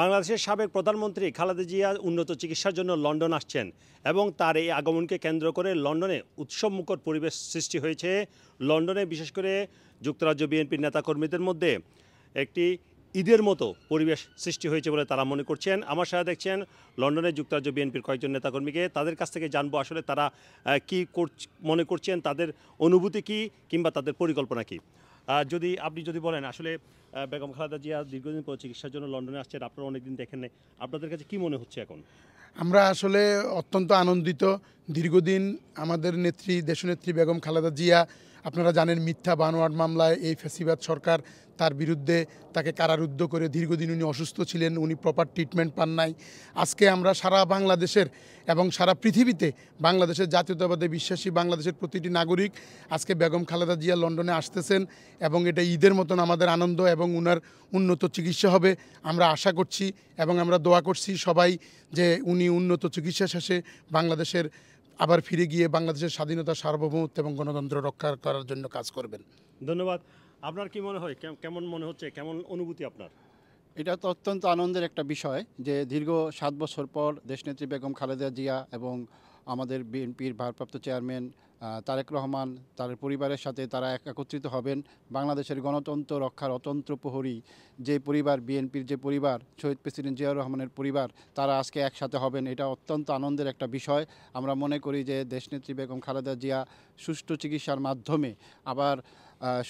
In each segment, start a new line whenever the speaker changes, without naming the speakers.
বাংলাদেশের সাবেক প্রধানমন্ত্রী খালেদা জিয়া উন্নত চিকিৎসার জন্য লন্ডন আসছেন এবং তার এই আগমনকে কেন্দ্র করে লন্ডনে উৎসবমুখর পরিবেশ সৃষ্টি হয়েছে। লন্ডনে বিশেষ করে যুক্তরাজ্য বিএনপির নেতাকর্মীদের মধ্যে একটি ঈদের মতো পরিবেশ সৃষ্টি হয়েছে বলে তারা মনে করছেন। আমার সাথে দেখছেন লন্ডনে যুক্তরাজ্য বিএনপির কয়েকজন নেতাকর্মীকে, তাদের কাছ থেকে জানবো আসলে তারা কি মনে করছেন, তাদের অনুভূতি কী কিংবা তাদের পরিকল্পনা কী। আপনি যদি বলেন আসলে বেগম খালেদা জিয়া দীর্ঘদিন পর চিকিৎসার জন্য লন্ডনে আসছেন, আপনারা অনেকদিন দেখেন নাই, আপনাদের কাছে কি মনে হচ্ছে এখন?
আমরা আসলে অত্যন্ত আনন্দিত। দীর্ঘদিন আমাদের নেত্রী দেশনেত্রী বেগম খালেদা জিয়া, আপনারা জানেন, মিথ্যা বানোয়াট মামলায় এই ফ্যাসিবাদ সরকার তার বিরুদ্ধে তাকে কারারুদ্ধ করে দীর্ঘদিন উনি অসুস্থ ছিলেন, উনি প্রপার ট্রিটমেন্ট পান নাই। আজকে আমরা সারা বাংলাদেশের এবং সারা পৃথিবীতে বাংলাদেশের জাতীয়তাবাদে বিশ্বাসী বাংলাদেশের প্রতিটি নাগরিক আজকে বেগম খালেদা জিয়া লন্ডনে আসতেছেন এবং এটা ঈদের মতন আমাদের আনন্দ এবং উনার উন্নত চিকিৎসা হবে আমরা আশা করছি এবং আমরা দোয়া করছি সবাই যে উনি উন্নত চিকিৎসা শেষে বাংলাদেশের আবার ফিরে গিয়ে বাংলাদেশের স্বাধীনতা, সার্বভৌমত্ব এবং গণতন্ত্র রক্ষা করার জন্য কাজ করবেন।
ধন্যবাদ। আপনার কি মনে হয়, কেমন মনে হচ্ছে, কেমন অনুভূতি আপনার?
এটা তো অত্যন্ত আনন্দের একটা বিষয় যে দীর্ঘ 7 বছর পর দেশনেত্রী বেগম খালেদা জিয়া এবং আমাদের বিএনপির ভারপ্রাপ্ত চেয়ারম্যান তারেক রহমান তার পরিবারের সাথে তারা একত্রিত হবেন। বাংলাদেশের গণতন্ত্র রক্ষার অতন্ত্র প্রহরী যে পরিবার, বিএনপির যে পরিবার, শহীদ প্রেসিডেন্ট জিয়াউর রহমানের পরিবার, তারা আজকে একসাথে হবেন। এটা অত্যন্ত আনন্দের একটা বিষয়। আমরা মনে করি যে দেশনেত্রী বেগম খালেদা জিয়া সুষ্ঠু চিকিৎসার মাধ্যমে আবার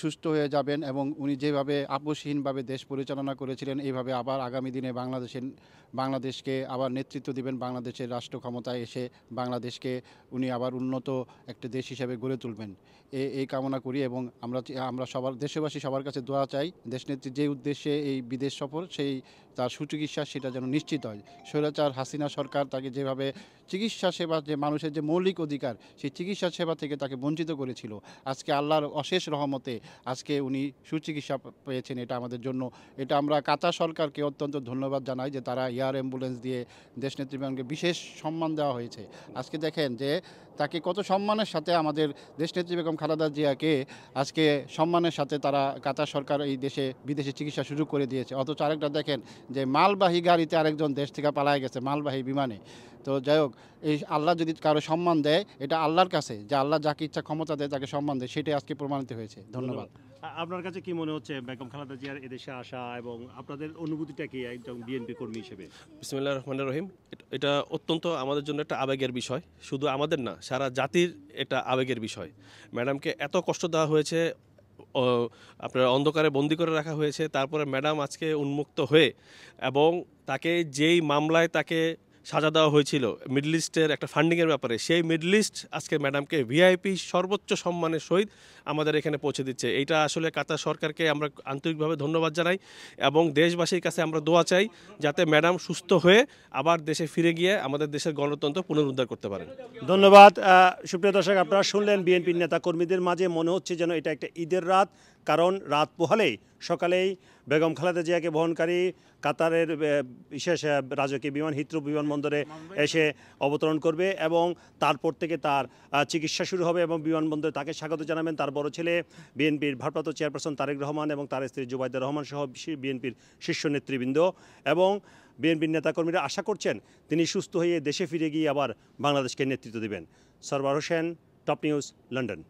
সুস্থ হয়ে যাবেন এবং উনি যেভাবে আপোষহীনভাবে দেশ পরিচালনা করেছিলেন এইভাবে আবার আগামী দিনে বাংলাদেশকে আবার নেতৃত্ব দিবেন। বাংলাদেশের রাষ্ট্র ক্ষমতায় এসে বাংলাদেশকে উনি আবার উন্নত একটা দেশ হিসেবে গড়ে তুলবেন এই কামনা করি এবং আমরা সবার দেশবাসী সবার কাছে দোয়া চাই দেশনেত্রী যে উদ্দেশ্যে এই বিদেশ সফর সেই তার সুচিকিৎসা সেটা যেন নিশ্চিত হয়। স্বৈরাচার হাসিনা সরকার তাকে যেভাবে চিকিৎসা সেবা, যে মানুষের যে মৌলিক অধিকার সেই চিকিৎসা সেবা থেকে তাকে বঞ্চিত করেছিল, আজকে আল্লাহর অশেষ রহমতে আজকে উনি সুচিকিৎসা পেয়েছেন। এটা আমাদের জন্য, এটা আমরা কাতার সরকারকে অত্যন্ত ধন্যবাদ জানাই যে তারা এয়ার অ্যাম্বুলেন্স দিয়ে দেশনেত্রী বেগমকে বিশেষ সম্মান দেওয়া হয়েছে। আজকে দেখেন যে তাকে কত সম্মানের সাথে আমাদের দেশনেত্রী বেগম খালেদা জিয়াকে আজকে সম্মানের সাথে তারা কাতার সরকার এই বিদেশে চিকিৎসা সুযোগ করে দিয়েছে। অথচ আরেকটা দেখেন যে মালবাহী গাড়িতে আরেকজন দেশ থেকে পালায় গেছে, মালবাহী বিমানে। তো যাই হোক, এই আল্লাহ যদি কারো সম্মান দেয় এটা আল্লাহর কাছে, যে আল্লাহ যাকে ইচ্ছা ক্ষমতা দেয় তাকে সম্মান দেয়, সেটাই আজকে প্রমাণিত হয়েছে। ধন্যবাদ।
আপনার কাছে কি মনে হচ্ছে বেগম খালেদা জিয়ার এদেশে আসা এবং আপনাদের অনুভূতিটা কি একজন বিএনপি কর্মী হিসেবে?
বিসমিল্লাহির রহমানির রহিম। এটা অত্যন্ত আমাদের জন্য একটা আবেগের বিষয়, শুধু আমাদের না, সারা জাতির এটা আবেগের বিষয়। ম্যাডামকে এত কষ্ট দেওয়া হয়েছে, আপনার অন্ধকারে বন্দি করে রাখা হয়েছে, তারপরে ম্যাডাম আজকে উন্মুক্ত হয়ে এবং তাকে যেই মামলায় তাকে সাজা দেওয়া হয়েছিল মিডল ইস্টের একটা ফান্ডিংয়ের ব্যাপারে, সেই মিডল ইস্ট আজকে ম্যাডামকে ভিআইপি সর্বোচ্চ সম্মানের সহিত আমাদের এখানে পৌঁছে দিচ্ছে। এইটা আসলে কাতার সরকারকে আমরা আন্তরিকভাবে ধন্যবাদ জানাই এবং দেশবাসীর কাছে আমরা দোয়া চাই যাতে ম্যাডাম সুস্থ হয়ে আবার দেশে ফিরে গিয়ে আমাদের দেশের গণতন্ত্র পুনরুদ্ধার করতে পারেন।
ধন্যবাদ। সুপ্রিয় দর্শক, আপনারা শুনলেন বিএনপির নেতা কর্মীদের মাঝে মনে হচ্ছে যেন এটা একটা ঈদের রাত, কারণ রাত পোহালেই সকালেই বেগম খালেদা জিয়াকে বহনকারী কাতারের বিশেষ রাজকীয় বিমান হিথ্রো বিমানবন্দরে এসে অবতরণ করবে এবং তারপর থেকে তার চিকিৎসা শুরু হবে এবং বিমানবন্দরে তাকে স্বাগত জানাবেন তার বড় ছেলে বিএনপির ভারপ্রাপ্ত চেয়ারপারসন তারেক রহমান এবং তার স্ত্রী জুবাইদা রহমান সহ বিএনপির শীর্ষ নেতৃবৃন্দ। এবং বিএনপির নেতাকর্মীরা আশা করছেন তিনি সুস্থ হয়ে দেশে ফিরে গিয়ে আবার বাংলাদেশকে নেতৃত্ব দেবেন। Sarwar Hossain, top news, London.